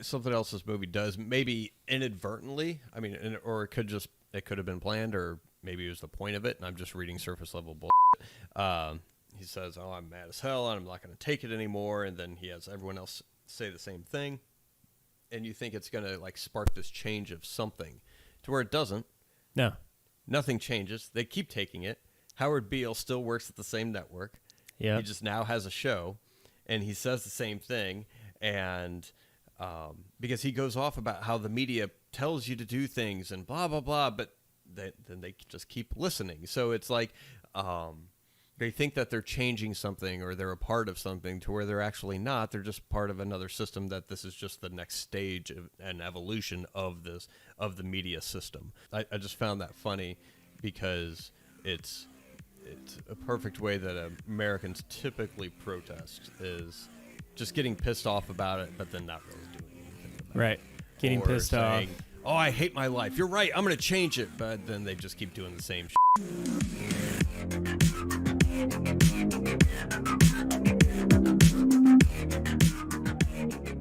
something else this movie does, maybe inadvertently. I mean, or it could have been planned, or maybe it was the point of it. And I'm just reading surface level bullshit. He says, "Oh, I'm mad as hell, and I'm not going to take it anymore." And then he has everyone else say the same thing, and you think it's going to like spark this change of something, to where it doesn't. No, nothing changes. They keep taking it. Howard Beale still works at the same network. Yeah, he just now has a show, and he says the same thing. And because he goes off about how the media tells you to do things and blah blah blah, but then they just keep listening. So it's like. They think that they're changing something or they're a part of something, to where they're actually not. They're just part of another system, that this is just the next stage of an evolution of the media system. I just found that funny, because it's a perfect way that Americans typically protest, is just getting pissed off about it, but then not really doing anything about it. Right. Getting pissed off. "Oh, I hate my life. You're right. I'm going to change it." But then they just keep doing the same shit.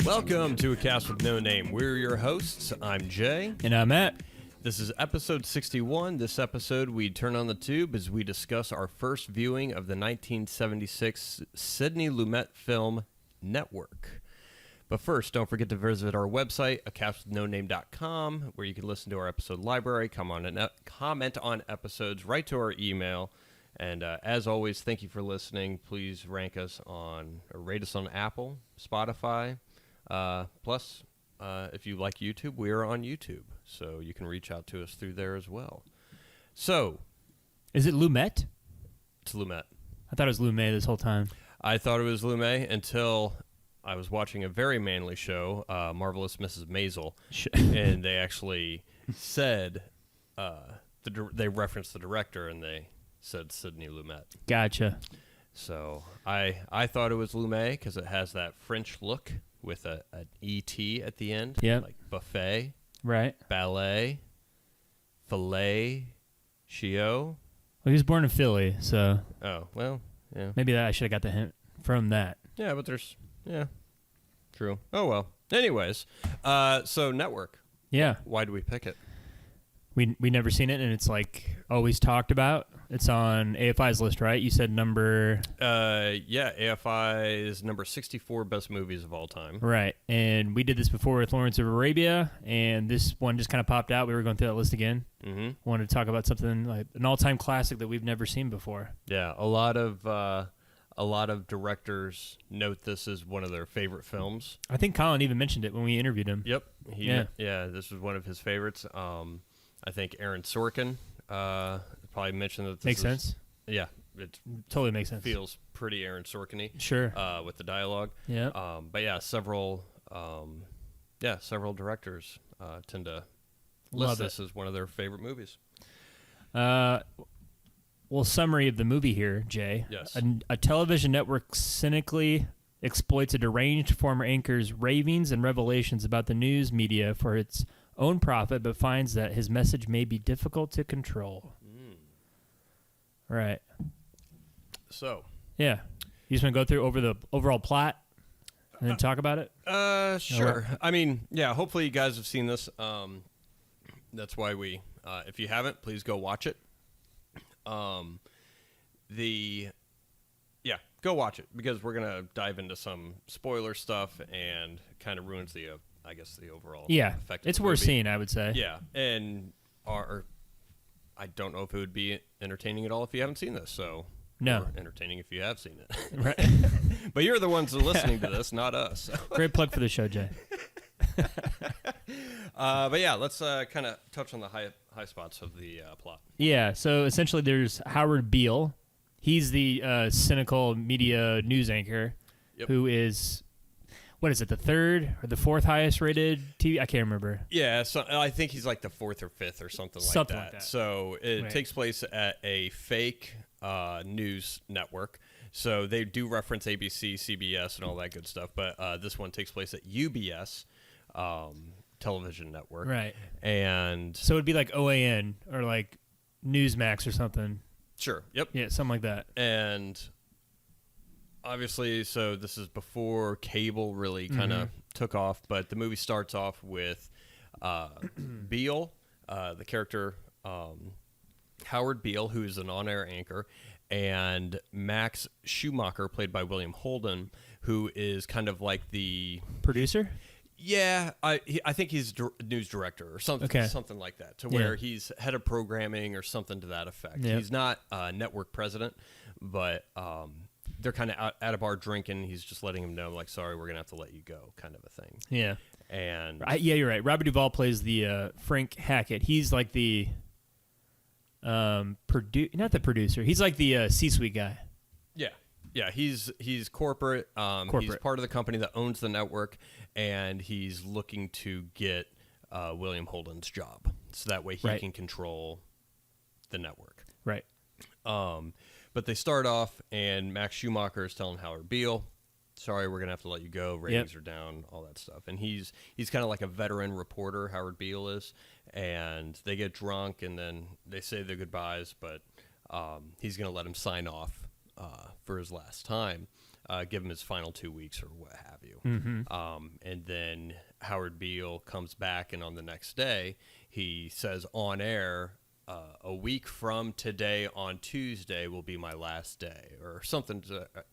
Welcome to A Cast with No Name. We're your hosts. I'm Jay. And I'm Matt. This is episode 61. This episode, we turn on the tube as we discuss our first viewing of the 1976 Sidney Lumet film, Network. But first, don't forget to visit our website, acastwithnoname.com, where you can listen to our episode library, comment on episodes, write to our email. And as always, thank you for listening. Please rate us on Apple, Spotify. Plus, if you like YouTube, we are on YouTube, so you can reach out to us through there as well. So, is it Lumet? It's Lumet. I thought it was Lumet this whole time. I thought it was Lumet until I was watching a very manly show, Marvelous Mrs. Maisel, and they actually said they referenced the director, and they said Sidney Lumet. Gotcha. So I thought it was Lumet because it has that French look with an E-T at the end. Yeah. Like buffet. Right. Ballet. Filet. Chio. Well, he was born in Philly, so. Oh, well, yeah. Maybe I should have got the hint from that. Yeah, but true. Oh, well. Anyways, so Network. Yeah. Why do we pick it? We never seen it, and it's like always talked about. It's on AFI's list, right? You said number... Yeah, AFI is number 64 best movies of all time. Right, and we did this before with Lawrence of Arabia, and this one just kind of popped out. We were going through that list again. Mm-hmm. Wanted to talk about something like an all-time classic that we've never seen before. Yeah, a lot of directors note this as one of their favorite films. I think Colin even mentioned it when we interviewed him. Yep. Yeah, this was one of his favorites. I think Aaron Sorkin probably mentioned that this makes sense. Yeah, it totally makes sense. Feels pretty Aaron Sorkin-y. Sure. With the dialogue. Yeah. But yeah, several directors tend to list this as one of their favorite movies. Well, summary of the movie here, Jay. Yes. A television network cynically exploits a deranged former anchor's ravings and revelations about the news media for its own profit, but finds that his message may be difficult to control. Right. So. Yeah. You just want to go through over the overall plot and then talk about it? Sure. I mean, yeah, hopefully you guys have seen this. That's why if you haven't, please go watch it. Go watch it, because we're going to dive into some spoiler stuff and kind of ruins the overall effect. It's worth seeing, I would say. Yeah, and I don't know if it would be entertaining at all if you haven't seen this, so no. Or entertaining if you have seen it. Right. But you're the ones that are listening to this, not us. So. Great plug for the show, Jay. But yeah, let's kind of touch on the high spots of the plot. Yeah, so essentially there's Howard Beale. He's the cynical media news anchor who is, what is it, the third or the fourth highest rated TV? I can't remember. Yeah, so I think he's like the fourth or fifth or something like that. So it takes place at a fake news network. So they do reference ABC, CBS, and all that good stuff. But this one takes place at UBS television network. Right. And so it'd be like OAN or like Newsmax or something. Sure. Yep. Yeah, something like that. And obviously, so this is before cable really kind of took off. But the movie starts off with Beale, the character Howard Beale, who is an on-air anchor, and Max Schumacher, played by William Holden, who is kind of like the producer. Yeah, I think he's news director or something, something like that, to where he's head of programming or something to that effect. Yep. He's not network president, but they're kind of out at a bar drinking. He's just letting him know, like, sorry, we're going to have to let you go, kind of a thing. Yeah. And you're right. Robert Duvall plays the Frank Hackett. He's like the not the producer. He's like the C-suite guy. Yeah. Yeah, he's corporate. He's part of the company that owns the network, and he's looking to get William Holden's job, so that way he can control the network. Right. But they start off, and Max Schumacher is telling Howard Beale, sorry, we're going to have to let you go. Ratings are down, all that stuff. And he's kind of like a veteran reporter, Howard Beale is, and they get drunk, and then they say their goodbyes, but he's going to let him sign off for his last time, give him his final 2 weeks or what have you. Mm-hmm. And then Howard Beale comes back, and on the next day, he says on air, a week from today on Tuesday will be my last day, or something.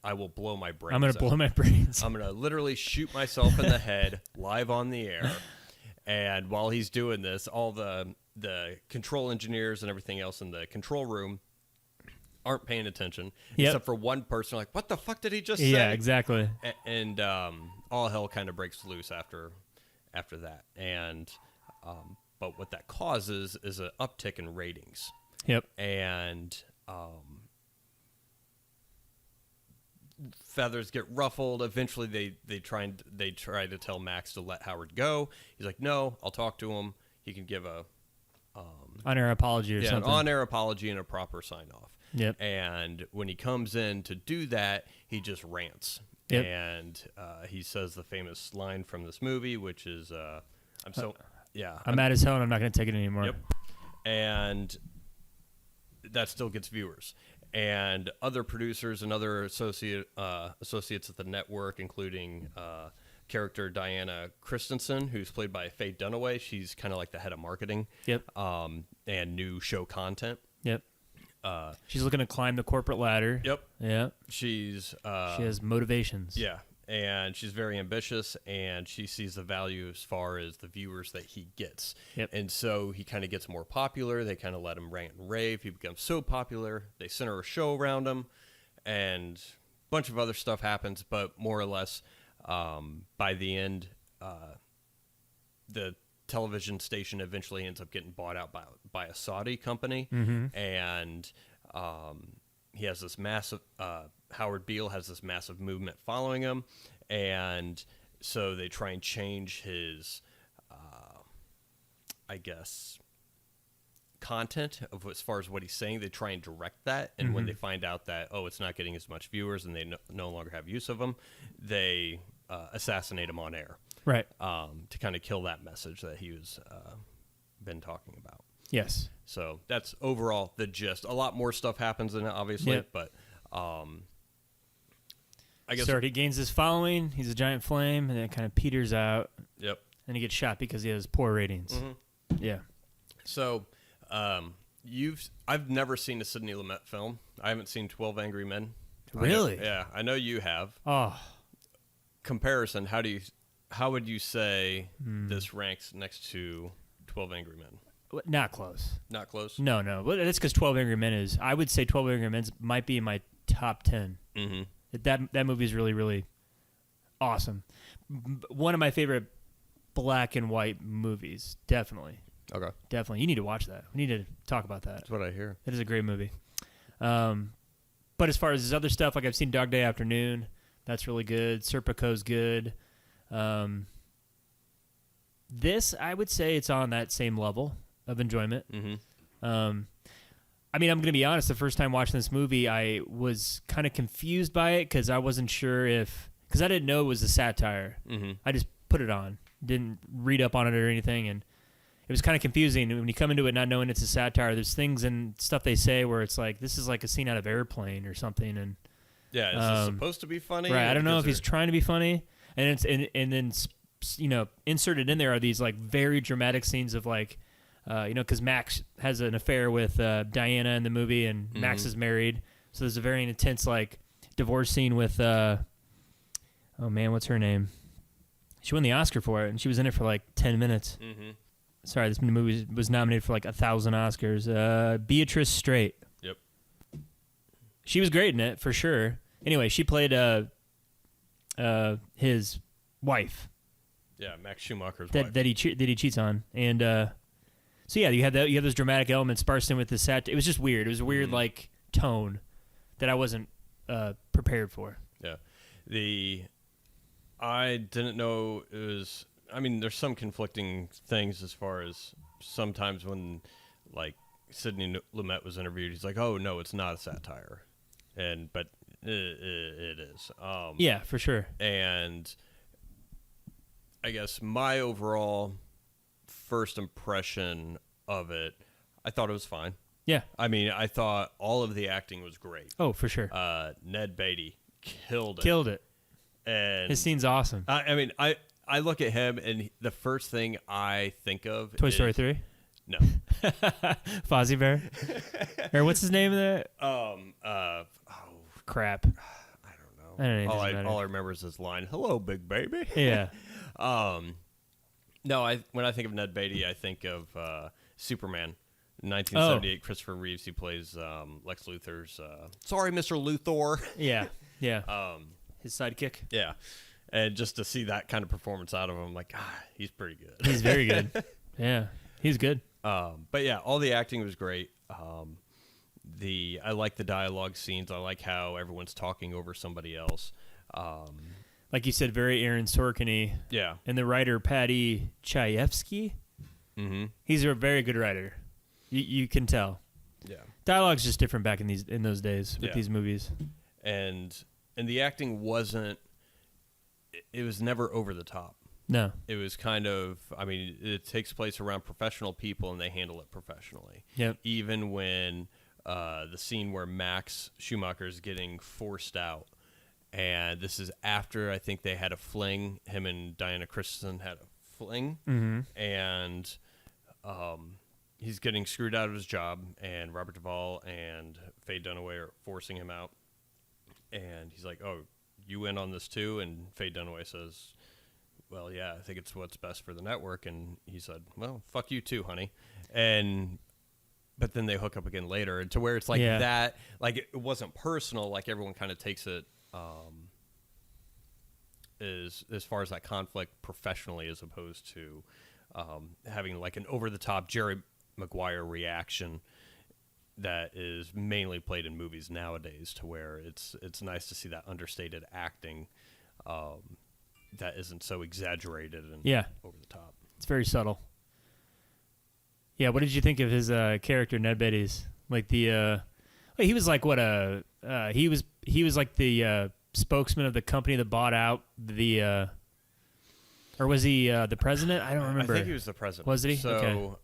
I will blow my brains. I'm going to blow my brains. I'm going to literally shoot myself in the head live on the air. And while he's doing this, all the control engineers and everything else in the control room aren't paying attention, except for one person. Like, what the fuck did he just say? Yeah, exactly. And all hell kind of breaks loose after that. And but what that causes is an uptick in ratings. Yep. And feathers get ruffled. Eventually, they try to tell Max to let Howard go. He's like, no, I'll talk to him. He can give a on-air apology or something. An on-air apology and a proper sign-off. Yep. And when he comes in to do that, he just rants. Yep. And he says the famous line from this movie, which is, I'm mad as hell and I'm not going to take it anymore. Yep. And that still gets viewers. And other producers and other associates at the network, including character Diana Christensen, who's played by Faye Dunaway. She's kind of like the head of marketing. Yep. And new show content. Yep. She's looking to climb the corporate ladder. Yep. Yeah. She has motivations. Yeah. And she's very ambitious, and she sees the value as far as the viewers that he gets. Yep. And so he kind of gets more popular. They kind of let him rant and rave. He becomes so popular. They center a show around him, and a bunch of other stuff happens. But more or less, by the end, the television station eventually ends up getting bought out by a Saudi company. Mm-hmm. And he has this massive Howard Beale has this massive movement following him, and so they try and change his content of as far as what he's saying. They try and direct that, and when they find out that it's not getting as much viewers and they no longer have use of him, they assassinate him on air, right, to kind of kill that message that he was been talking about. Yes. So that's overall the gist. A lot more stuff happens in it, obviously, but I guess he gains his following. He's a giant flame, and then it kind of peters out. Yep. And he gets shot because he has poor ratings. Mm-hmm. Yeah. So I've never seen a Sidney Lumet film. I haven't seen 12 Angry Men. Really? Yeah, I know you have. Oh. Comparison, how would you say this ranks next to 12 Angry Men? Not close. Not close? No. Well, that's because 12 Angry Men is. I would say 12 Angry Men might be in my top 10. Mm-hmm. That movie is really, really awesome. One of my favorite black and white movies. Definitely. Okay. Definitely. You need to watch that. We need to talk about that. That's what I hear. It is a great movie. But as far as his other stuff, like I've seen Dog Day Afternoon. That's really good. Serpico's good. This, I would say it's on that same level of enjoyment. Mm-hmm. I mean, I'm going to be honest. The first time watching this movie, I was kind of confused by it because I wasn't sure because I didn't know it was a satire. Mm-hmm. I just put it on, didn't read up on it or anything, and it was kind of confusing. When you come into it not knowing it's a satire, there's things and stuff they say where it's like, this is like a scene out of Airplane or something. And yeah, is this supposed to be funny? Right. I don't know if he's trying to be funny, and then inserted in there are these like very dramatic scenes of like, because Max has an affair with Diana in the movie, and Max is married, so there's a very intense like divorce scene with oh man, what's her name? She won the Oscar for it, and she was in it for like 10 minutes. Sorry, this movie was nominated for like 1,000 Oscars. Beatrice Straight. Yep. She was great in it for sure. Anyway, she played his wife. Yeah, Max Schumacher's wife that he cheats on, and so yeah, you have those dramatic elements sparsed in with the set. It was just weird. It was a weird like tone that I wasn't prepared for. Yeah, I didn't know it was. I mean, there's some conflicting things as far as sometimes when like Sidney Lumet was interviewed, he's like, "Oh no, it's not a satire," but it is. Yeah, for sure. And I guess my overall first impression of it, I thought it was fine. Yeah. I mean, I thought all of the acting was great. Oh, for sure. Ned Beatty killed it. And his scene's awesome. I mean, I look at him, and the first thing I think of Toy Story 3? No. Fozzie Bear? Or what's his name there? Crap. I don't know. All I remember is his line, "Hello, big baby." Yeah. No, when I think of Ned Beatty, I think of Superman. 1978, Christopher Reeves. He plays Lex Luthor's. Sorry, Mr. Luthor. Yeah. His sidekick. Yeah, and just to see that kind of performance out of him, like, he's pretty good. He's very good. Yeah, he's good. But yeah, all the acting was great. I like the dialogue scenes. I like how everyone's talking over somebody else. Like you said, very Aaron Sorkin-y. Yeah. And the writer, Patty Chayefsky, he's a very good writer. You can tell. Yeah. Dialogue's just different back in those days with these movies. And the acting wasn't, it was never over the top. No. It was kind of, I mean, it takes place around professional people, and they handle it professionally. Yep. Even when the scene where Max Schumacher is getting forced out, and this is after I think they had a fling. Him and Diana Christensen had a fling, and he's getting screwed out of his job, and Robert Duvall and Faye Dunaway are forcing him out, and he's like, "Oh, you in on this too?" And Faye Dunaway says, "Well, yeah, I think it's what's best for the network." And he said, "Well, fuck you too, honey." But then they hook up again later, and to where it's like that, like it wasn't personal, like everyone kind of takes it as far as that conflict professionally, as opposed to having like an over-the-top Jerry Maguire reaction that is mainly played in movies nowadays, to where it's nice to see that understated acting that isn't so exaggerated and over the top. It's very subtle. Yeah, what did you think of his character, Ned Beatty's? Like he was like he was like the spokesman of the company that bought out the or was he the president? I don't remember. I think he was the president. Was he? So,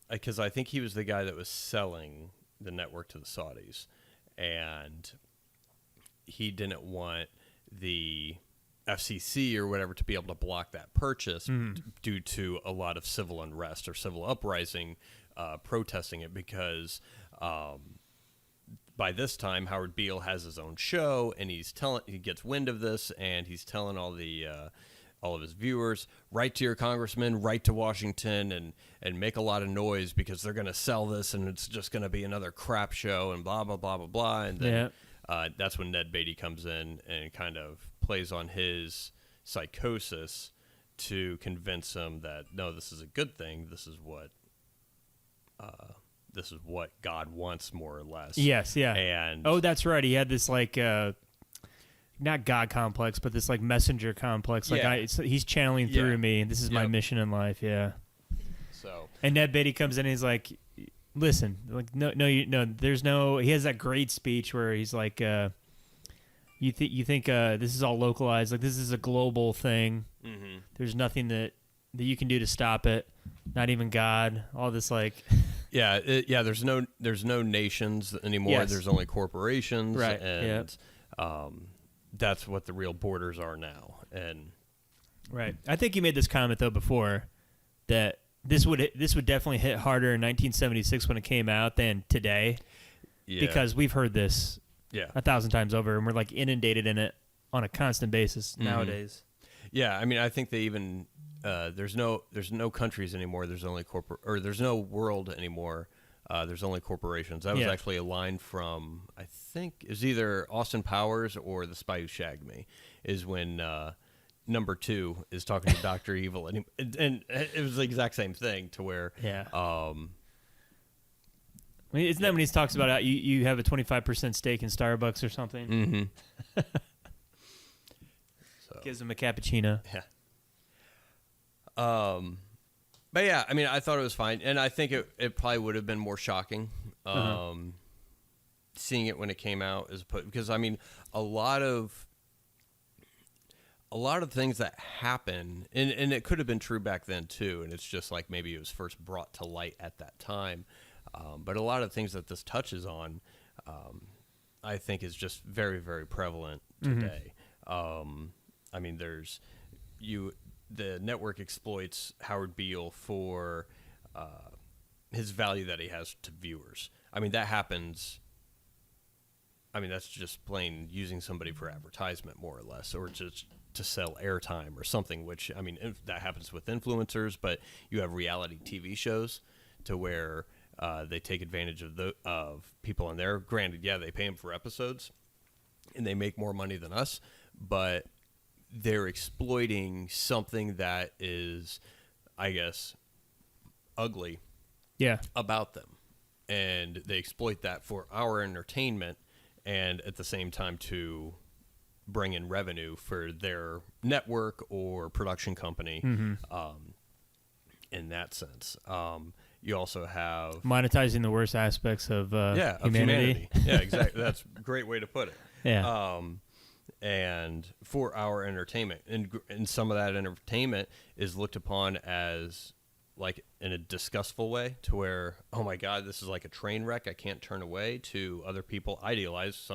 because I think he was the guy that was selling the network to the Saudis, and he didn't want the FCC or whatever to be able to block that purchase due to a lot of civil unrest or civil uprising protesting it, because by this time Howard Beale has his own show, and he gets wind of this, and he's telling all of his viewers, write to your congressman, write to Washington, and make a lot of noise, because they're going to sell this, and it's just going to be another crap show, and blah, blah, blah, blah, blah. And then that's when Ned Beatty comes in and kind of plays on his psychosis to convince him that, no, this is a good thing. This is what God wants, more or less. Yes, yeah. And that's right. He had this like not God complex, but this like messenger complex. Like he's channeling through me, and this is my mission in life. Yeah. So. And Ned Beatty comes in, and he's like, "Listen, like no, there's no." He has that great speech where he's like, "You think this is all localized? Like this is a global thing. Mm-hmm. There's nothing that you can do to stop it. Not even God. All this like." There's no nations anymore. Yes. There's only corporations, right? And that's what the real borders are now. And Right. I think you made this comment though before that this would definitely hit harder in 1976 when it came out than today, because we've heard this 1,000 times over, and we're like inundated in it on a constant basis nowadays. Yeah, I mean, I think they even there's no countries anymore. There's only there's no world anymore. There's only corporations. That was actually a line from, I think, is either Austin Powers or The Spy Who Shagged Me, is when number 2 is talking to Dr. Evil, and it was the exact same thing to where I mean, isn't that when he talks about how you have a 25% stake in Starbucks or something? Mm-hmm. Gives him a cappuccino. Yeah. But yeah, I mean, I thought it was fine, and I think it probably would have been more shocking seeing it when it came out, because I mean, a lot of things that happen, and it could have been true back then too, and it's just like maybe it was first brought to light at that time. But a lot of things that this touches on, I think, is just very, very prevalent today. I mean, the network exploits Howard Beale for his value that he has to viewers. I mean, that happens. I mean, that's just plain using somebody for advertisement, more or less, or just to sell airtime or something, which, I mean, that happens with influencers, but you have reality TV shows to where they take advantage of people in there. Granted, they pay them for episodes, and they make more money than us, but they're exploiting something that is, I guess, ugly about them. And they exploit that for our entertainment and at the same time to bring in revenue for their network or production company in that sense. You also have monetizing the worst aspects of humanity. Yeah, exactly. That's a great way to put it. Yeah. And for our entertainment, and some of that entertainment is looked upon as like in a disgustful way, to where, oh my God, this is like a train wreck, I can't turn away, to other people idealize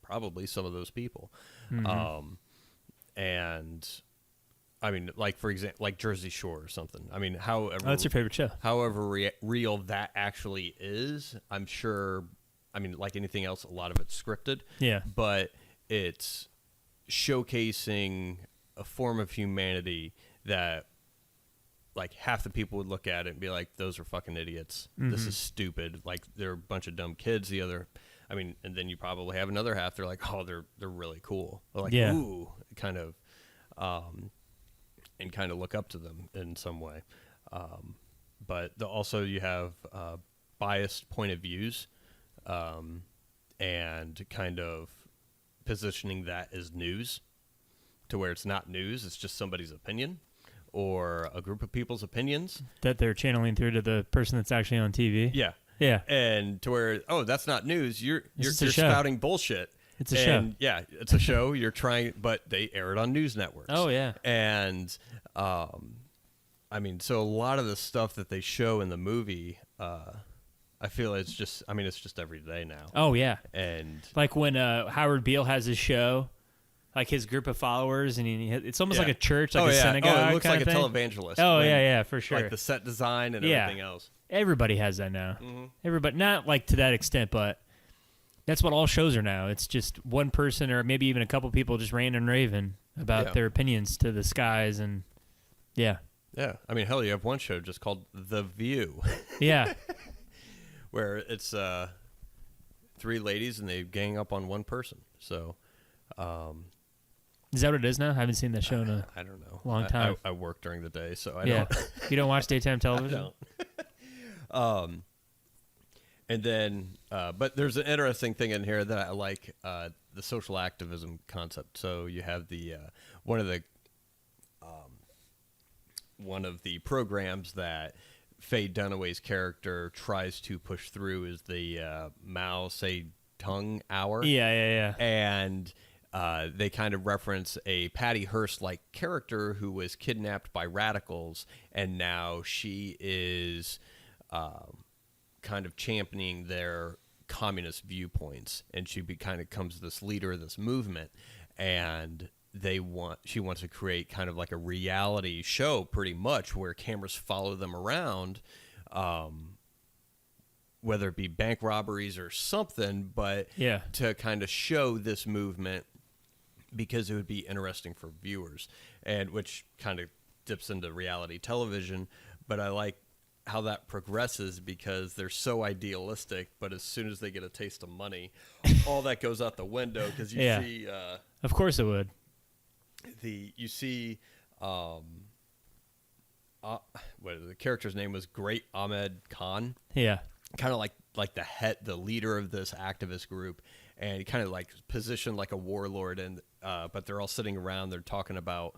probably some of those people. And I mean, like, for example, like Jersey Shore or something. I mean, however, that's your favorite show. However real that actually is, I'm sure. I mean, like anything else, a lot of it's scripted. Yeah. But it's showcasing a form of humanity that, like, half the people would look at it and be like, "Those are fucking idiots. This is stupid. Like, they're a bunch of dumb kids." The other, I mean, and then you probably have another half. They're like, "Oh, they're really cool." They're like, ooh, kind of. And kind of look up to them in some way. But also you have biased point of views and kind of positioning that as news, to where it's not news, it's just somebody's opinion or a group of people's opinions. That they're channeling through to the person that's actually on TV. Yeah. Yeah. And to where, oh, that's not news. You're spouting bullshit. It's a show. Yeah, it's a show. You're trying, but they air it on news networks. Oh, yeah. And, I mean, so a lot of the stuff that they show in the movie, I feel it's just every day now. Oh, yeah. And like when Howard Beale has his show, like his group of followers, and it's almost like a church, like a synagogue. Oh, it looks like a thing. televangelist. Oh, yeah, for sure. Like the set design and everything else. Everybody has that now. Everybody, not like to that extent, but that's what all shows are now. It's just one person or maybe even a couple people just ranting and raving about their opinions to the skies, and yeah. I mean, hell, you have one show just called The View. Yeah. Where it's 3 ladies and they gang up on one person. So, is that what it is now? I haven't seen that show in a I don't know. long time. I work during the day, so I don't. You don't watch daytime television? I don't. And then, but there's an interesting thing in here that I like, the social activism concept. So you have the one of the programs that Faye Dunaway's character tries to push through is the Mao Zedong Hour. Yeah. And they kind of reference a Patty Hearst-like character who was kidnapped by radicals, and now she is kind of championing their communist viewpoints, and she kind of becomes this leader of this movement. And she wants to create kind of like a reality show, pretty much, where cameras follow them around, whether it be bank robberies or something, but to kind of show this movement, because it would be interesting for viewers, and which kind of dips into reality television. But I like how that progresses, because they're so idealistic, but as soon as they get a taste of money, all that goes out the window, because you see of course it would. The character's name was Great Ahmed Khan. Yeah. Kind of like the leader of this activist group, and kind of like positioned like a warlord, and but they're all sitting around, they're talking about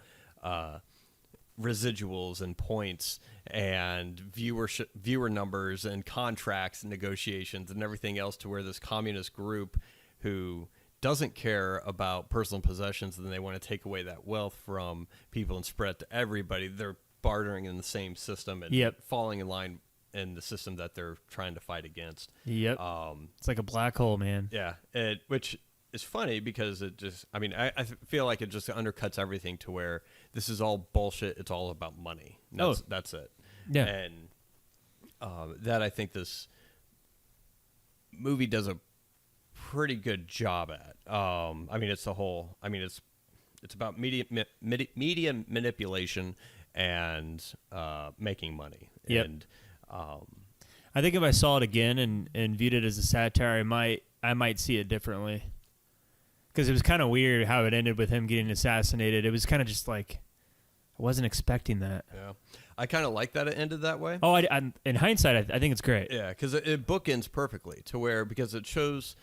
residuals and points and viewer numbers and contracts and negotiations and everything else, to where this communist group who doesn't care about personal possessions, and they want to take away that wealth from people and spread it to everybody. They're bartering in the same system and falling in line in the system that they're trying to fight against. Yep. It's like a black hole, man. Yeah. Which is funny, because it just, I mean, I feel like it just undercuts everything, to where this is all bullshit. It's all about money. That's it. Yeah. And that I think this movie does a pretty good job at. I mean, it's about media manipulation and making money. Yep. And I think if I saw it again and viewed it as a satire, I might see it differently. Because it was kind of weird how it ended with him getting assassinated. It was kind of just like, I wasn't expecting that. Yeah, I kind of like that it ended that way. Oh, in hindsight, I think it's great. Yeah, because it bookends perfectly, to where, because it shows,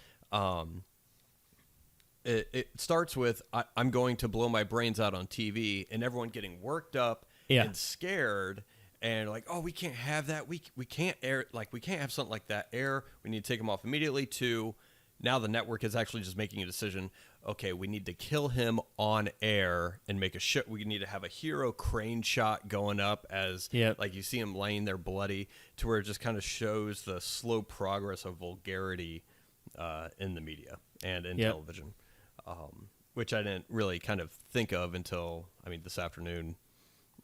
it starts with, I'm going to blow my brains out on TV, and everyone getting worked up and scared, and like, oh, we can't have that. We can't air, like, we can't have something like that air. We need to take him off immediately. To now the network is actually just making a decision. Okay, we need to kill him on air and make a shit. We need to have a hero crane shot going up as like you see him laying there bloody, to where it just kind of shows the slow progress of vulgarity in the media and in television, which I didn't really kind of think of until, this afternoon,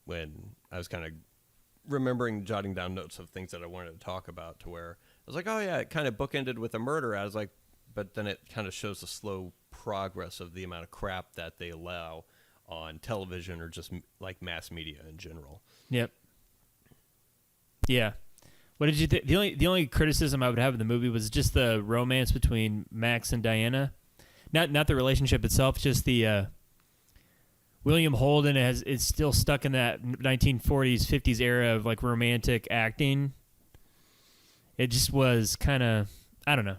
when I was kind of jotting down notes of things that I wanted to talk about, to where I was like, oh yeah, it kind of bookended with a murder. I was like, but then it kind of shows the slow progress of the amount of crap that they allow on television, or just like mass media in general. Yep. Yeah. What did you think? The only criticism I would have of the movie was just the romance between Max and Diana. Not the relationship itself, just the William Holden is still stuck in that 1940s, 50s era of like romantic acting. It just was kind of, I don't know.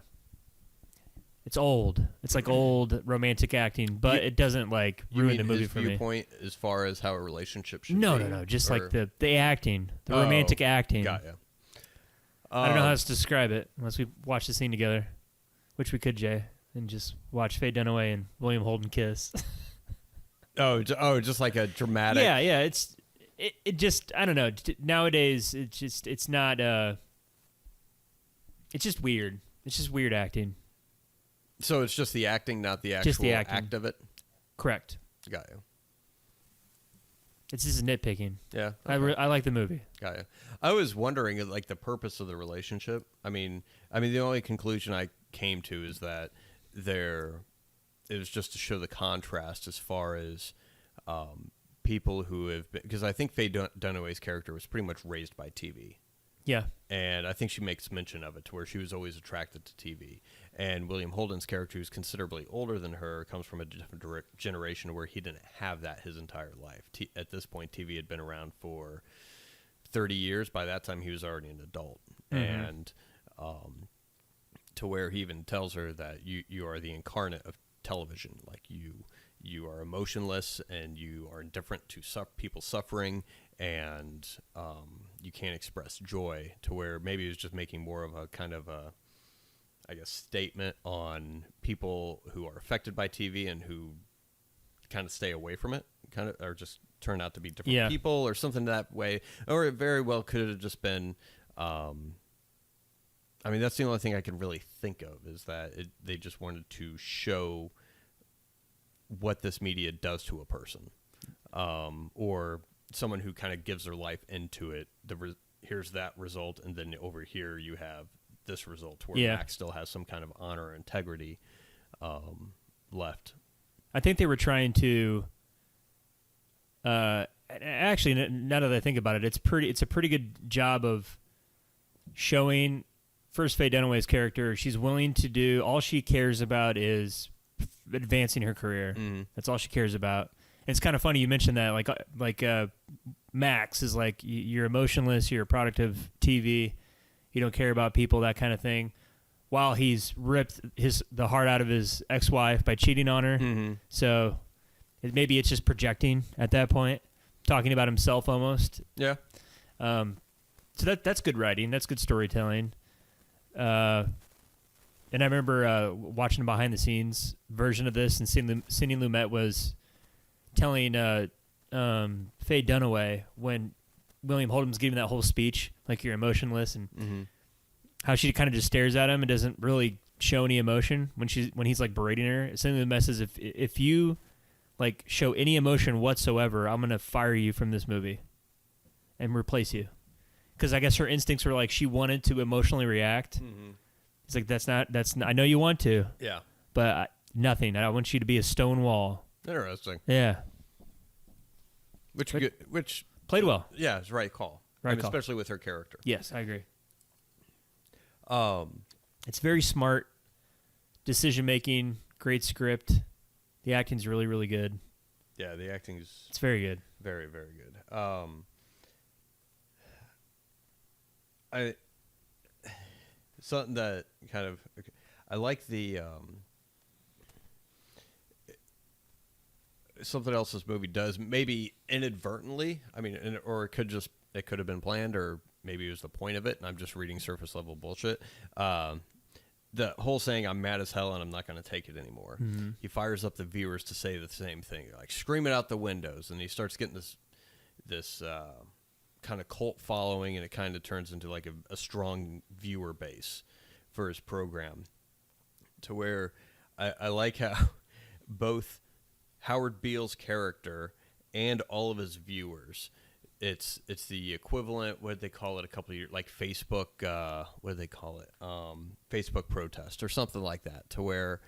It's old. It's like old romantic acting, but it doesn't like ruin the movie for me. Viewpoint as far as how a relationship should be? No. Just like the acting, the romantic acting. Got ya. I don't know how else to describe it unless we watch the scene together, which we could, Jay, and just watch Faye Dunaway and William Holden kiss. Just like a dramatic. Yeah. It just, I don't know. Nowadays, it's not. It's just weird. It's just weird acting. So it's just the acting, not the actual act of it? Correct. Got you. It's just nitpicking. Yeah. Okay. I like the movie. Got you. I was wondering, like, the purpose of the relationship. I mean, the only conclusion I came to is that it was just to show the contrast as far as people who have been, because I think Faye Dunaway's character was pretty much raised by TV. Yeah. And I think she makes mention of it, to where she was always attracted to TV. And William Holden's character, who's considerably older than her, comes from a different generation where he didn't have that his entire life. At this point, TV had been around for 30 years. By that time, he was already an adult. Mm-hmm. And to where he even tells her that you are the incarnate of television. Like, you are emotionless, and you are indifferent to people suffering, and you can't express joy, to where maybe he was just making more of a kind of a, I guess, statement on people who are affected by TV and who kind of stay away from it, kind of, or just turn out to be different people or something that way. Or it very well could have just been, that's the only thing I can really think of, is that they just wanted to show what this media does to a person, or someone who kind of gives their life into it. Here's that result, and then over here you have this result where Max still has some kind of honor or integrity left. I think they were trying to. Actually, now that I think about it, it's a pretty good job of showing first Faye Dunaway's character. She's willing to do all she cares about is advancing her career. That's all she cares about. And it's kind of funny you mentioned that. Like Max is like, you're emotionless. You're a product of TV. You don't care about people, that kind of thing. While he's ripped the heart out of his ex-wife by cheating on her. So maybe it's just projecting at that point, talking about himself almost. Yeah. So that's good writing. That's good storytelling. And I remember watching a behind-the-scenes version of this, and Sidney Lumet was telling Faye Dunaway when William Holden's giving that whole speech, like, you're emotionless, and how she kind of just stares at him and doesn't really show any emotion when he's like berating her. Sidney Lumet says, if you like show any emotion whatsoever, I'm gonna fire you from this movie and replace you. Because I guess her instincts were like, she wanted to emotionally react. It's like, that's not. I know you want to. Yeah. But nothing. I want you to be a stone wall. Interesting. Yeah. Which played well. Yeah, it's the right call. Right call. Especially with her character. Yes, I agree. It's very smart decision making. Great script. The acting's really, really good. Yeah, the acting's. It's very good. Very, very good. Something that kind of, I like the something else this movie does, maybe inadvertently. I mean, or it could have been planned, or maybe it was the point of it, and I'm just reading surface level bullshit. The whole saying, "I'm mad as hell and I'm not going to take it anymore." He fires up the viewers to say the same thing, like scream it out the windows, and he starts getting this kind of cult following, and it kind of turns into like a strong viewer base for his program, to where I like how both Howard Beale's character and all of his viewers, it's the equivalent, what did they call it a couple of years, like Facebook, what did they call it, Facebook protest or something like that, to where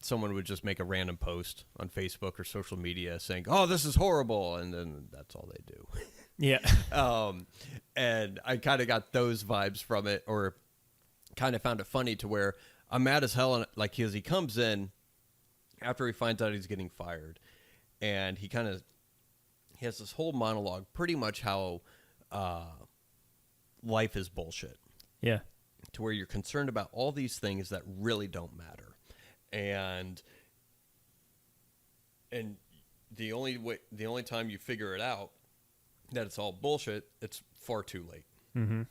someone would just make a random post on Facebook or social media saying, "Oh, this is horrible," and then that's all they do. Yeah. And I kind of got those vibes from it, or kind of found it funny, to where I'm mad as hell, and like, because he comes in after he finds out he's getting fired, and he has this whole monologue, pretty much how life is bullshit. Yeah. To where you're concerned about all these things that really don't matter. And the only time you figure it out that it's all bullshit, it's far too late. And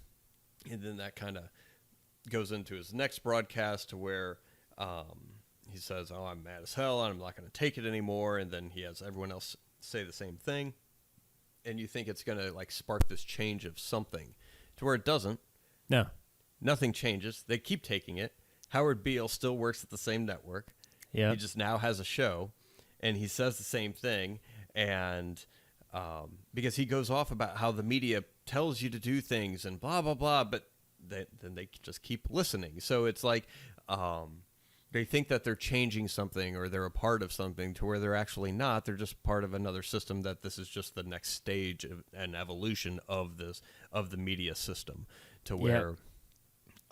then that kind of goes into his next broadcast, to where he says, "Oh, I'm mad as hell and I'm not going to take it anymore," and then he has everyone else say the same thing, and you think it's going to like spark this change of something, to where it doesn't. No, nothing changes. They keep taking it. Howard Beale still works at the same network. Yeah, he just now has a show, and he says the same thing, and because he goes off about how the media tells you to do things and blah blah blah, but then they just keep listening. So it's like they think that they're changing something, or they're a part of something, to where they're actually not. They're just part of another system, that this is just the next stage of an evolution of the media system, to where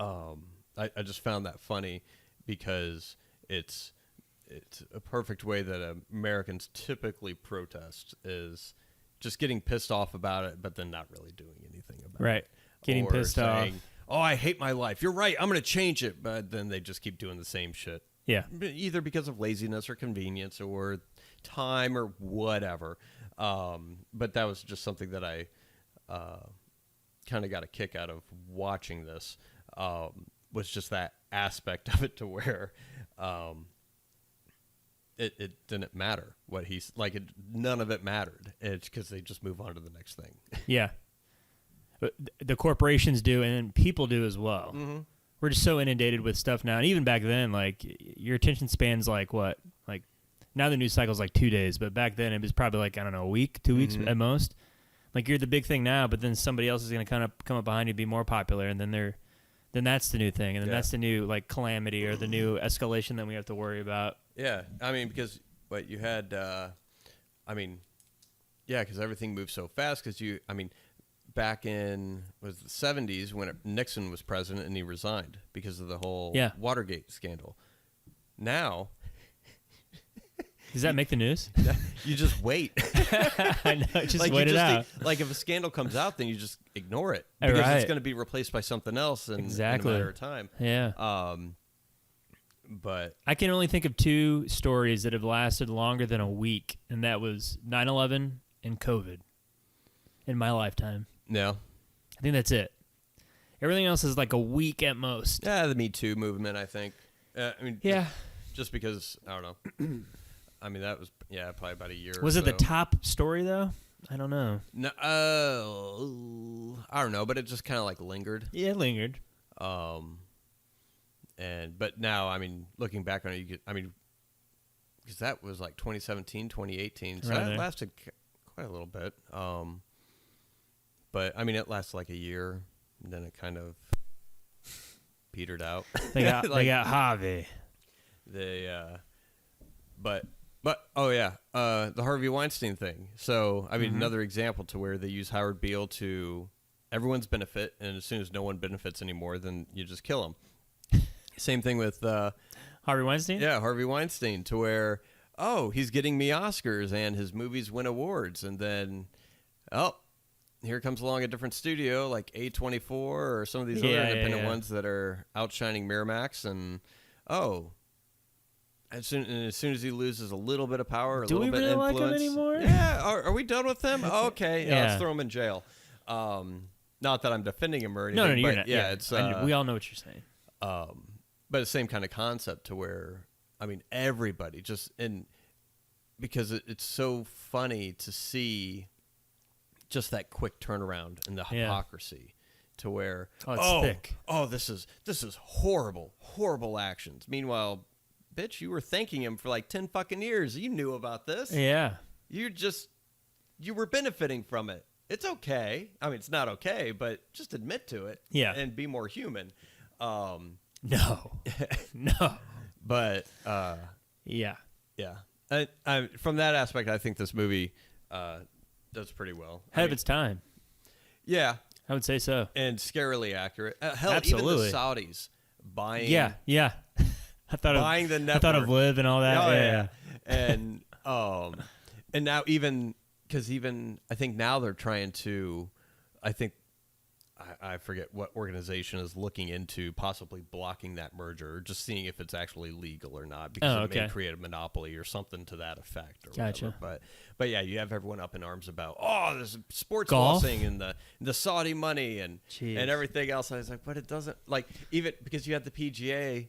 I just found that funny, because it's a perfect way that Americans typically protest, is just getting pissed off about it, but then not really doing anything about it. Right. Getting pissed off. "Oh, I hate my life. You're right. I'm going to change it." But then they just keep doing the same shit. Yeah. Either because of laziness or convenience or time or whatever. But that was just something that I kind of got a kick out of watching this, was just that aspect of it, to where it didn't matter what he's like. None of it mattered. It's because they just move on to the next thing. Yeah. The corporations do, and people do as well. We're just so inundated with stuff now. And even back then, like, your attention span's like what? Like now the news cycle's like 2 days, but back then it was probably like, I don't know, a week, 2 weeks at most. Like you're the big thing now, but then somebody else is going to kind of come up behind you and be more popular, and then that's the new thing, and then that's the new like calamity or the new escalation that we have to worry about. Yeah, I mean, because what you had, because everything moved so fast. Because back in was the 70s when Nixon was president and he resigned because of the whole Watergate scandal. Now, does that make the news? You just wait. I know, just wait it out. Like if a scandal comes out, then you just ignore it because it's going to be replaced by something else in a matter of time. Yeah. But I can only think of 2 stories that have lasted longer than a week, and that was 9/11 and COVID in my lifetime. Yeah. I think that's it. Everything else is like a week at most. Yeah, the Me Too movement, I think. Yeah. Just because, I don't know. That was, probably about a year Was or it so. the top story, though? I don't know. No, I don't know, but it just kind of like lingered. Yeah, it lingered. But now, looking back on it, because that was like 2017, 2018, so that lasted quite a little bit. But it lasted like a year, and then it kind of petered out. They got they got Harvey. The Harvey Weinstein thing. So another example to where they use Howard Beale to everyone's benefit, and as soon as no one benefits anymore, then you just kill him. Same thing with Harvey Weinstein. Yeah, Harvey Weinstein, to where he's getting me Oscars and his movies win awards, and then here comes along a different studio like A24 or some of these other independent ones that are outshining Miramax, and as soon as he loses a little bit of power, a little bit of influence, like him anymore? Yeah, are we done with him? Okay, let's throw him in jail. Not that I'm defending him or anything. No, you're but not. Yeah, it's we all know what you're saying. But the same kind of concept to where everybody just because it's so funny to see just that quick turnaround and the hypocrisy to where it's thick. This is horrible actions. Meanwhile, bitch, you were thanking him for like 10 fucking years. You knew about this. Yeah. You were benefiting from it. It's okay. It's not okay, but just admit to it. Yeah. And be more human. No. But yeah. From that aspect, I think this movie does pretty well. Ahead of its time. Yeah, I would say so. And scarily accurate. Hell, Absolutely. even the Saudis buying. Yeah. I thought buying the network. I thought of Live and all that. Oh, yeah. And now because I think now they're trying to, I forget what organization is looking into possibly blocking that merger, or just seeing if it's actually legal or not, because it may create a monopoly or something to that effect. Or gotcha. Whatever. But yeah, you have everyone up in arms about there's sports golf bossing and the Saudi money and everything else. I was like, but it doesn't, like, even because you have the PGA,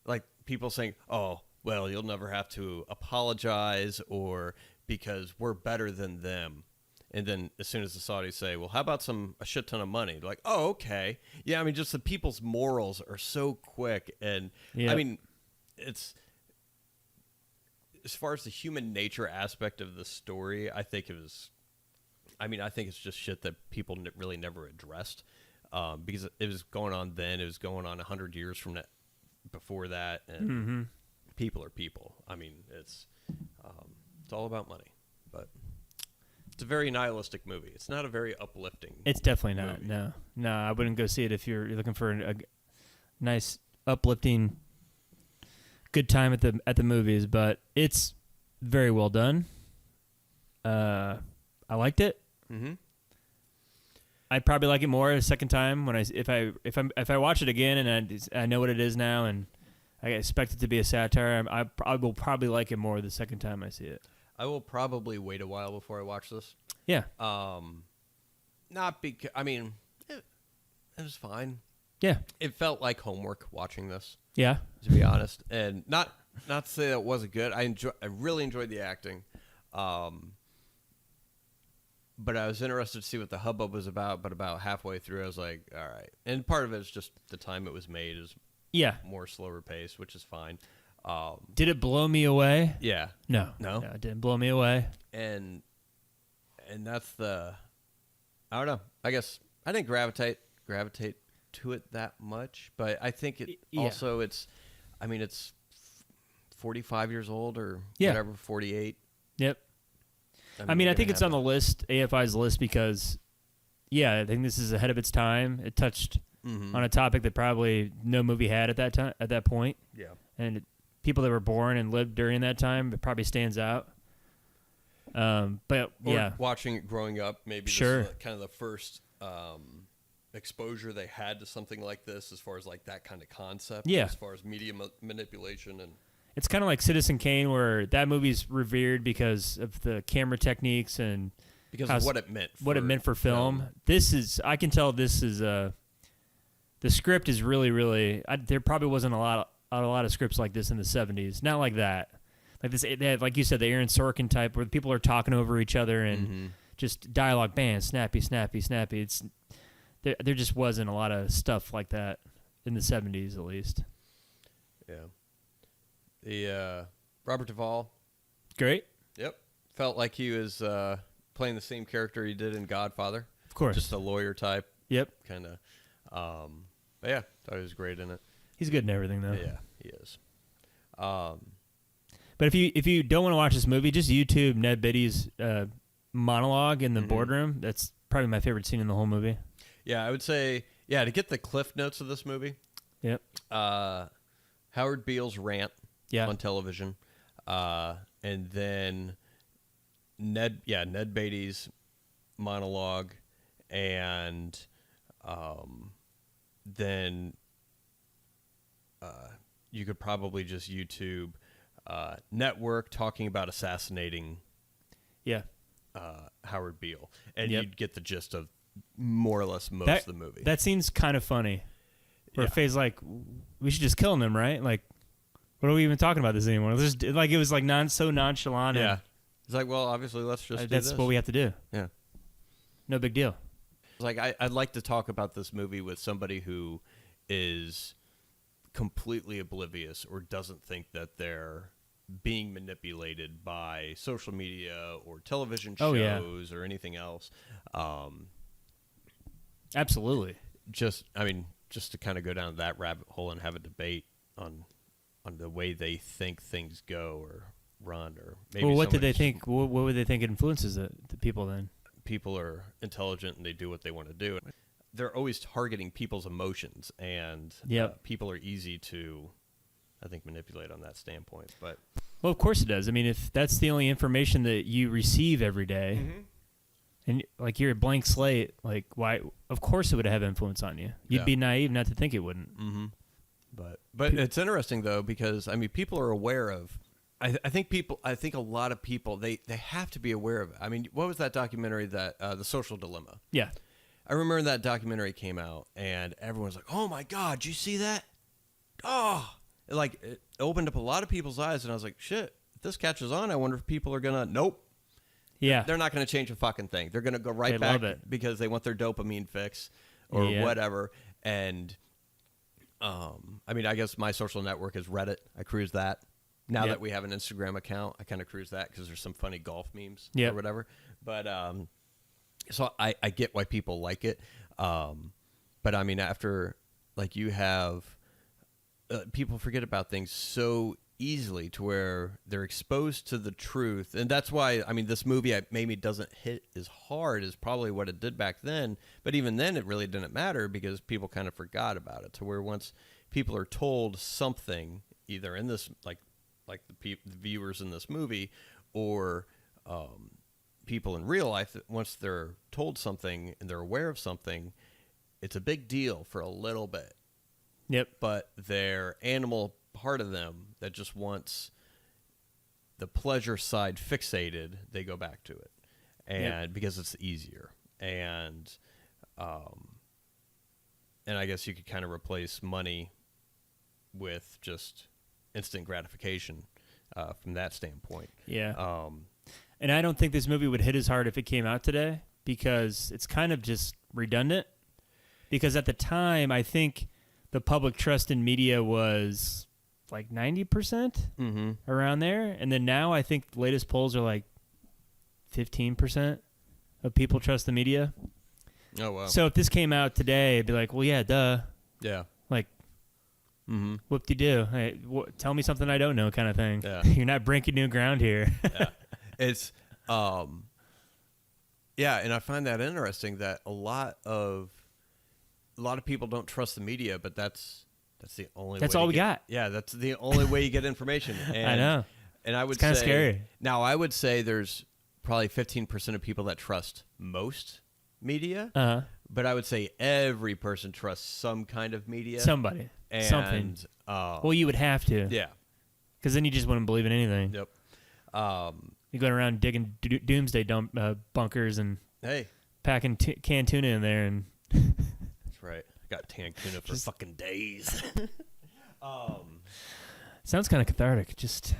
like people saying, oh well, you'll never have to apologize, or because we're better than them. And then as soon as the Saudis say, well, how about a shit ton of money? They're like, oh, okay. Yeah, just the people's morals are so quick. And, it's, as far as the human nature aspect of the story, I think it's just shit that people really never addressed. Because it was going on then. It was going on 100 years from that, before that. And people are people. It's all about money. But it's a very nihilistic movie. It's not a very uplifting. It's definitely not. Movie. No, I wouldn't go see it if you're looking for a nice, uplifting, good time at the movies. But it's very well done. I liked it. Mm-hmm. I'd probably like it more a second time if I watch it again and I know what it is now and I expect it to be a satire. I will probably like it more the second time I see it. I will probably wait a while before I watch this. Yeah. Not because it was fine. Yeah. It felt like homework watching this. Yeah. To be honest, and not to say that it wasn't good. I really enjoyed the acting. But I was interested to see what the hubbub was about. But about halfway through, I was like, all right. And part of it is just the time it was made is more slower paced, which is fine. Did it blow me away? Yeah. No, No? it didn't blow me away. And that's I don't know. I guess I didn't gravitate to it that much, but I think it also it's 45 years old or whatever, 48. Yep. I think it's on the list, AFI's list, because I think this is ahead of its time. It touched on a topic that probably no movie had at that point. Yeah. And people that were born and lived during that time, it probably stands out. But watching it growing up, maybe sure. This is kind of the first exposure they had to something like this, as far as like that kind of concept. Yeah. As far as media manipulation, and it's kind of like Citizen Kane, where that movie's revered because of the camera techniques and because of what it meant. What it meant for film. This is, I can tell, this is the script is really, really. There probably wasn't a lot of scripts like this in the 70s. Not like that. Like this, they had, like you said, the Aaron Sorkin type, where people are talking over each other and just dialogue, bam, snappy, snappy, snappy. It's there just wasn't a lot of stuff like that in the 70s, at least. Yeah. The Robert Duvall. Great. Yep. Felt like he was playing the same character he did in Godfather. Of course. Just a lawyer type. Yep. Kind of. But yeah, thought he was great in it. He's good in everything, though. Yeah, he is. But if you don't want to watch this movie, just YouTube Ned Beatty's monologue in the boardroom. That's probably my favorite scene in the whole movie. Yeah, I would say, to get the cliff notes of this movie. Yep. Howard Beale's rant on television. And then Ned Beatty's monologue, and then you could probably just YouTube Network talking about assassinating Howard Beale, and you'd get the gist of more or less most of the movie. That scene's kind of funny. Where Faye's like, we should just kill him, right? Like, what are we even talking about this anymore? It was so nonchalant. Yeah. It's like, well, obviously, let's just do that's this. what we have to do. Yeah. No big deal. It's like, I'd like to talk about this movie with somebody who is completely oblivious or doesn't think that they're being manipulated by social media or television shows or anything else. Absolutely. Just to kind of go down that rabbit hole and have a debate on the way they think things go or run, or maybe. Well, what did they think? What would they think influences the people then? People are intelligent and they do what they want to do. They're always targeting people's emotions, and people are easy to, I think, manipulate on that standpoint. But well, of course it does. I mean, if that's the only information that you receive every day, and like you're a blank slate, like why? Of course, it would have influence on you. You'd be naive not to think it wouldn't. Mm-hmm. But it's interesting though, because people are aware of. I think a lot of people they have to be aware of it. I mean, what was that documentary that The Social Dilemma? Yeah, I remember that documentary came out and everyone's like, "Oh my God, did you see that?" Oh, it opened up a lot of people's eyes, and I was like, "Shit, if this catches on, I wonder if people are gonna." Nope. Yeah, they're not gonna change a fucking thing. They're gonna go right back because they want their dopamine fix or whatever. And I guess my social network is Reddit. I cruise that. Now that we have an Instagram account, I kind of cruise that because there's some funny golf memes or whatever. But so I get why people like it. But after you have people forget about things so easily to where they're exposed to the truth, and that's why this movie maybe doesn't hit as hard as probably what it did back then. But even then, it really didn't matter because people kind of forgot about it. To where once people are told something, either in this like the viewers in this movie, or people in real life, that once they're told something and they're aware of something, it's a big deal for a little bit. Yep. But their animal part of them that just wants the pleasure side fixated, they go back to it, and because it's easier, and I guess you could kind of replace money with just instant gratification from that standpoint. Yeah. And I don't think this movie would hit as hard if it came out today, because it's kind of just redundant. Because at the time, I think the public trust in media was like 90% Mm-hmm. around there. And then now I think the latest polls are like 15% of people trust the media. Oh, wow. So if this came out today, it'd be like, well, yeah, duh. Yeah. Like, Mm-hmm. whoop-de-doo. Hey, tell me something I don't know kind of thing. Yeah. You're not breaking new ground here. Yeah. It's, yeah, and I find that interesting that a lot of people don't trust the media, but that's the only That's way all to we got. Yeah, that's the only way you get information. And, I know. And I would It's kind of say, scary. now I would say there's probably 15% of people that trust most media, Uh-huh. but I would say every person trusts some kind of media. Somebody. And, something. Well, you would have to. yeah. Because then you just wouldn't believe in anything. Yep. You're going around digging doomsday bunkers and Hey, packing canned tuna in there. And that's right. I got canned tuna for fucking days. sounds kind of cathartic. Just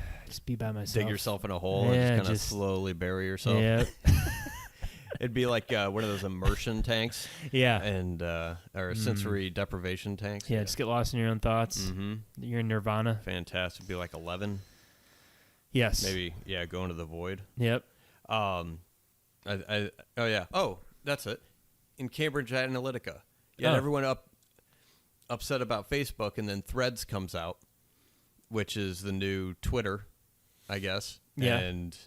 be by myself. Dig yourself in a hole Yeah, and just kind of just- slowly bury yourself. Yeah. It'd be like one of those immersion tanks Yeah. and or sensory deprivation tanks. Yeah, just get lost in your own thoughts. Mm-hmm. You're in nirvana. Fantastic. It'd be like 11. Yes. Maybe, yeah, go into the void. Yep. Oh, yeah. Oh, that's it. In Cambridge Analytica. Yeah, everyone upset about Facebook, and then Threads comes out, which is the new Twitter, I guess. Yeah. And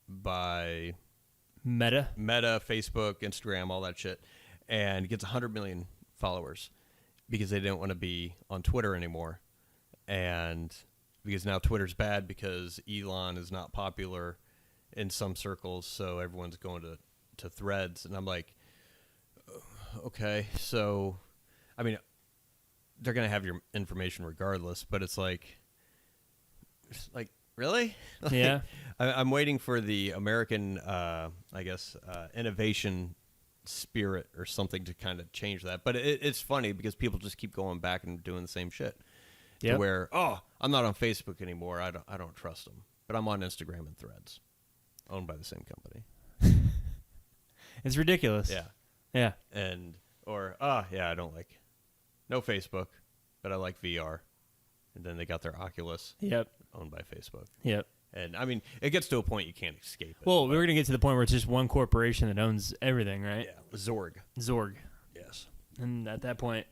by Meta. Facebook, Instagram, all that shit, and gets 100 million followers because they didn't want to be on Twitter anymore. And because now Twitter's bad because Elon is not popular in some circles, so everyone's going to Threads. And I'm like, okay, so, I mean, they're going to have your information regardless, but it's like really? Like, Yeah. I'm waiting for the American, innovation spirit or something to kind of change that. But it's funny because people just keep going back and doing the same shit. Yep. To where, I'm not on Facebook anymore. I don't trust them. But I'm on Instagram and Threads, owned by the same company. It's ridiculous. Yeah. Yeah. I don't like no Facebook, but I like VR. And then they got their Oculus, Yep. owned by Facebook. Yep. And I mean, it gets to a point you can't escape it. Well, we're going to get to the point where it's just one corporation that owns everything, right? yeah, Zorg. Zorg. Yes. And at that point,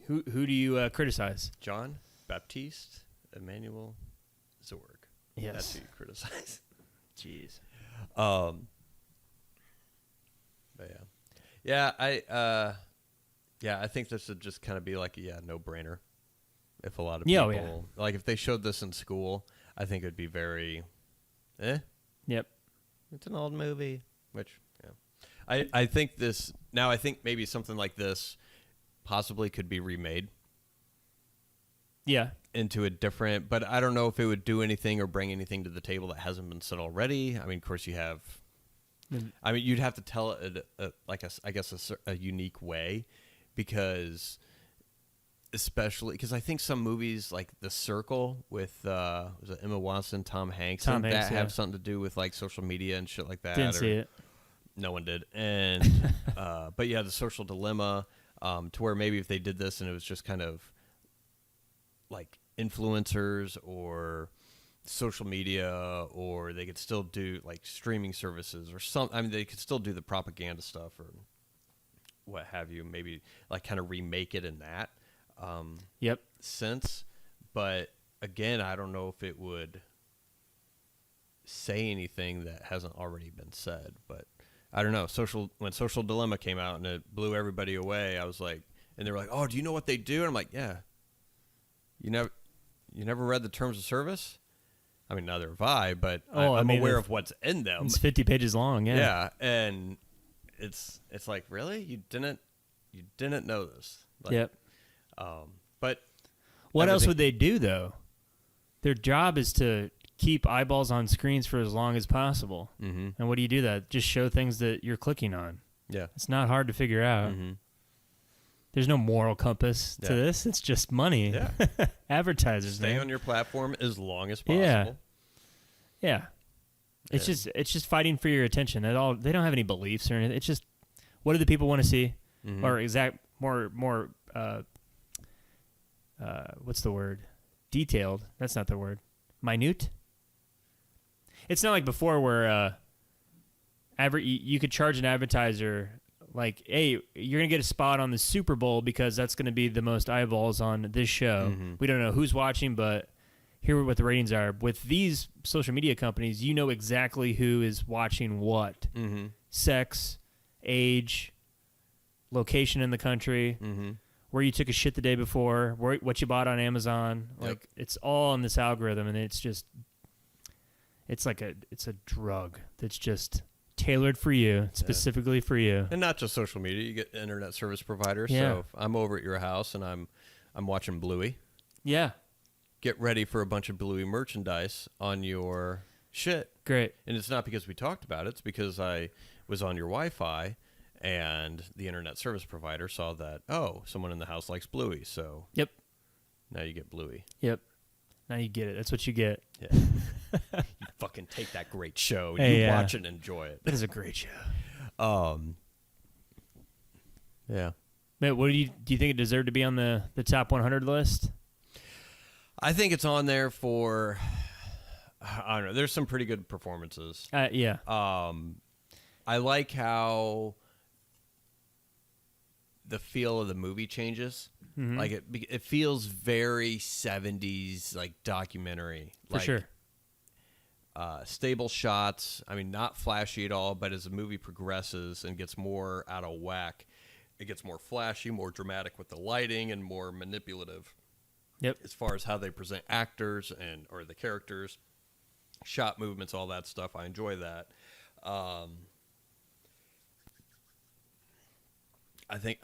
who do you criticize? John Baptiste Emmanuel Zorg. Yes. That's who you criticize. Jeez. But I think this would just kind of be like no brainer. If a lot of people like if they showed this in school, I think it would be very, Yep. It's an old movie. Which I think this now. I think maybe something like this possibly could be remade. Yeah. Into a different, but I don't know if it would do anything or bring anything to the table that hasn't been said already. I mean, of course, you have. I mean, you'd have to tell it a unique way, because especially because I think some movies like The Circle with was it Emma Watson, Tom Hanks, have something to do with like social media and shit like that. Didn't see it. No one did, and but yeah, The Social Dilemma, to where maybe if they did this and it was just kind of like influencers or social media, or they could still do like streaming services or something. I mean, they could still do the propaganda stuff or what have you. Maybe like kind of remake it in that sense. But again, I don't know if it would say anything that hasn't already been said. But I don't know. When Social Dilemma came out and it blew everybody away, I was like, and they were like, "Oh, do you know what they do?" And I'm like, "Yeah." You never read the terms of service? I mean, neither have I, but I'm aware of what's in them. It's 50 pages long, yeah. Yeah, and it's like, really? You didn't know this? Like, yep. But what else would they do, though? Their job is to keep eyeballs on screens for as long as possible. Mm-hmm. And what do you do that? Just show things that you're clicking on. Yeah. It's not hard to figure out. Mm-hmm. There's no moral compass to this. It's just money. Yeah. Advertisers. Stay on your platform as long as possible. Yeah. It's just fighting for your attention. They don't have any beliefs or anything. It's just, what do the people want to see? Mm-hmm. Or what's the word? detailed. That's not the word. Minute. It's not like before where you could charge an advertiser like, hey, you're going to get a spot on the Super Bowl because that's going to be the most eyeballs on this show. Mm-hmm. We don't know who's watching, but here what the ratings are. With these social media companies, you know exactly who is watching what. Mm-hmm. Sex, age, location in the country, Mm-hmm. where you took a shit the day before, what you bought on Amazon. Yep. Like, it's all in this algorithm, and it's a drug that's just tailored for you, specifically for you. And not just social media. You get internet service providers. Yeah. So if I'm over at your house and I'm watching Bluey, Yeah. get ready for a bunch of Bluey merchandise on your shit. Great. And it's not because we talked about it. It's because I was on your Wi-Fi and the internet service provider saw that, oh, someone in the house likes Bluey. So Yep. now you get Bluey. Yep. Now you get it. That's what you get. Yeah. You fucking take that great show. Hey, You watch it and enjoy it. That is a great show. Yeah. Man, do you think it deserved to be on the top 100 list? I think it's on there for, I don't know. There's some pretty good performances. Yeah. I like how the feel of the movie changes. Mhm. Like it feels very 70s, like documentary. For sure. Stable shots. I mean, not flashy at all, but as the movie progresses and gets more out of whack, it gets more flashy, more dramatic with the lighting, and more manipulative. Yep. As far as how they present actors or the characters, shot movements, all that stuff. I enjoy that. I think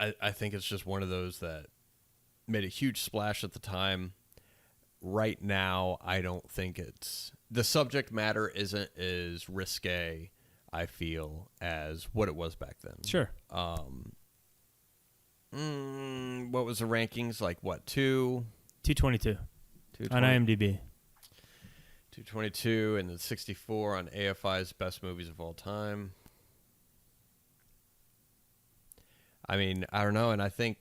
it's just one of those that made a huge splash at the time. Right now, I don't think the subject matter isn't as risque, I feel, as what it was back then. Sure. What was the rankings? Like what, 222 on IMDb. 222 and then 64 on AFI's Best Movies of All Time. I mean, I don't know, and I think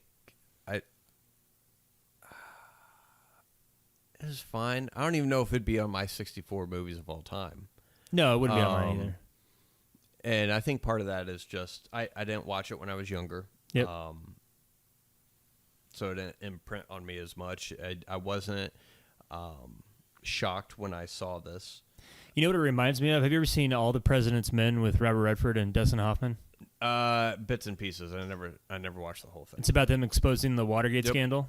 it was fine. I don't even know if it'd be on my 64 movies of all time. No, it wouldn't be on mine either. And I think part of that is just I didn't watch it when I was younger. Yep. So it didn't imprint on me as much. I wasn't shocked when I saw this. You know what it reminds me of? Have you ever seen All the President's Men with Robert Redford and Dustin Hoffman? Bits and pieces. I never watched the whole thing. It's about them exposing the Watergate Yep. scandal.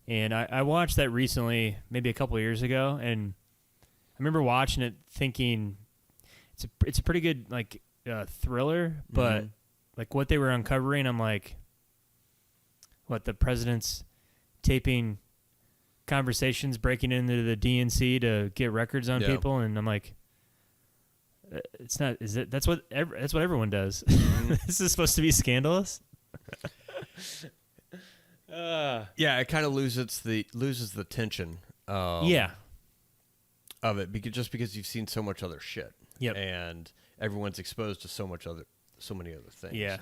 And I watched that recently, maybe a couple of years ago, and I remember watching it thinking it's a pretty good like thriller, but like what they were uncovering, I'm like, what, the president's taping conversations, breaking into the DNC to get records on people, and I'm like, it's not. Is it? That's what everyone does. This is supposed to be scandalous. Yeah, it kind of loses the tension. Yeah. Of it because you've seen so much other shit. Yep. And everyone's exposed to so many other things. Yeah.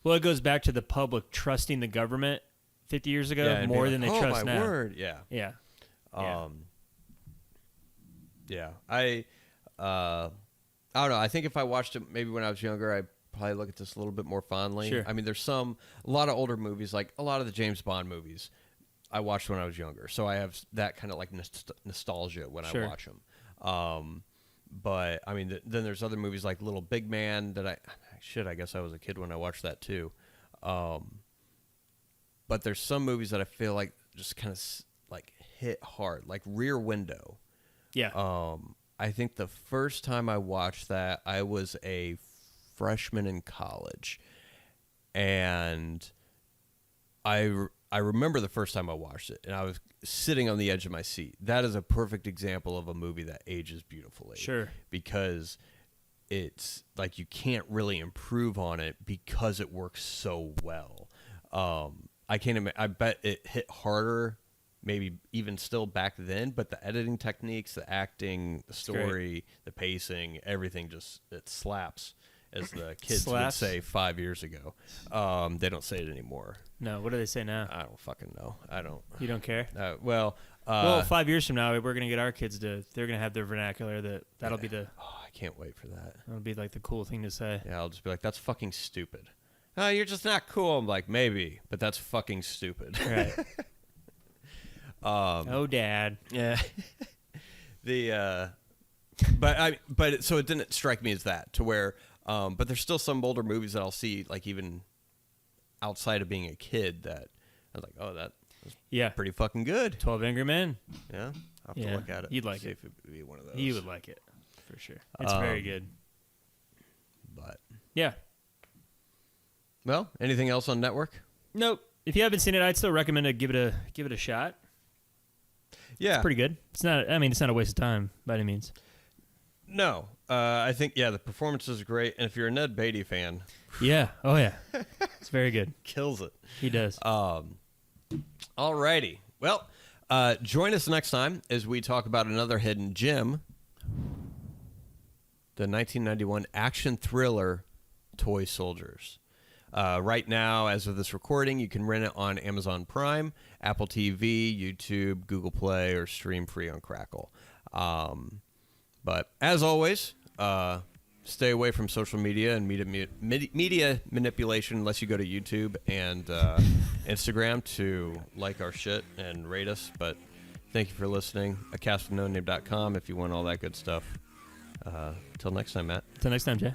Well, it goes back to the public trusting the government 50 years ago more than they trust now. Oh my word! Yeah. Yeah. Yeah. I don't know. I think if I watched it maybe when I was younger, I'd probably look at this a little bit more fondly. Sure. I mean, there's a lot of older movies, like a lot of the James Bond movies, I watched when I was younger, so I have that kind of like nostalgia when I watch them. But I mean, then there's other movies like Little Big Man that I guess I was a kid when I watched that too. But there's some movies that I feel like just kind of like hit hard, like Rear Window. Yeah. I think the first time I watched that, I was a freshman in college, and I remember the first time I watched it, and I was sitting on the edge of my seat. That is a perfect example of a movie that ages beautifully. Sure. Because it's like you can't really improve on it because it works so well. I bet it hit harder, maybe even still back then, but the editing techniques, the acting, the story, the pacing, everything it slaps. as the kids Slaps. would say 5 years ago. They don't say it anymore. No, what do they say now? I don't fucking know. I don't. You don't care? Well, 5 years from now, we're gonna get our kids to. They're gonna have their vernacular. That'll be the. Oh, I can't wait for that. That'll be like the cool thing to say. Yeah, I'll just be like, "That's fucking stupid." Oh, you're just not cool. I'm like, maybe, but that's fucking stupid. Right. Oh, Dad. Yeah. So it didn't strike me as that to where, but there's still some older movies that I'll see, like even outside of being a kid, that I was like, oh, that was pretty fucking good. 12 Angry Men. Yeah, I'll have to look at it. You'd like see it. if it would be one of those. You would like it for sure. It's very good. But yeah. Well, anything else on Network? Nope. If you haven't seen it, I'd still recommend to give it a shot. Yeah, it's pretty good. It's not. I mean, it's not a waste of time by any means. No, I think the performance is great, and if you're a Ned Beatty fan, yeah, oh yeah, it's very good. Kills it. He does. Alrighty. Well, join us next time as we talk about another hidden gem, the 1991 action thriller Toy Soldiers. Right now, as of this recording, you can rent it on Amazon Prime, Apple TV, YouTube, Google Play, or stream free on Crackle. But as always, stay away from social media and media manipulation unless you go to YouTube and Instagram to like our shit and rate us. But thank you for listening. acastwithnoname.com if you want all that good stuff. Till next time, Matt. Till next time, Jay.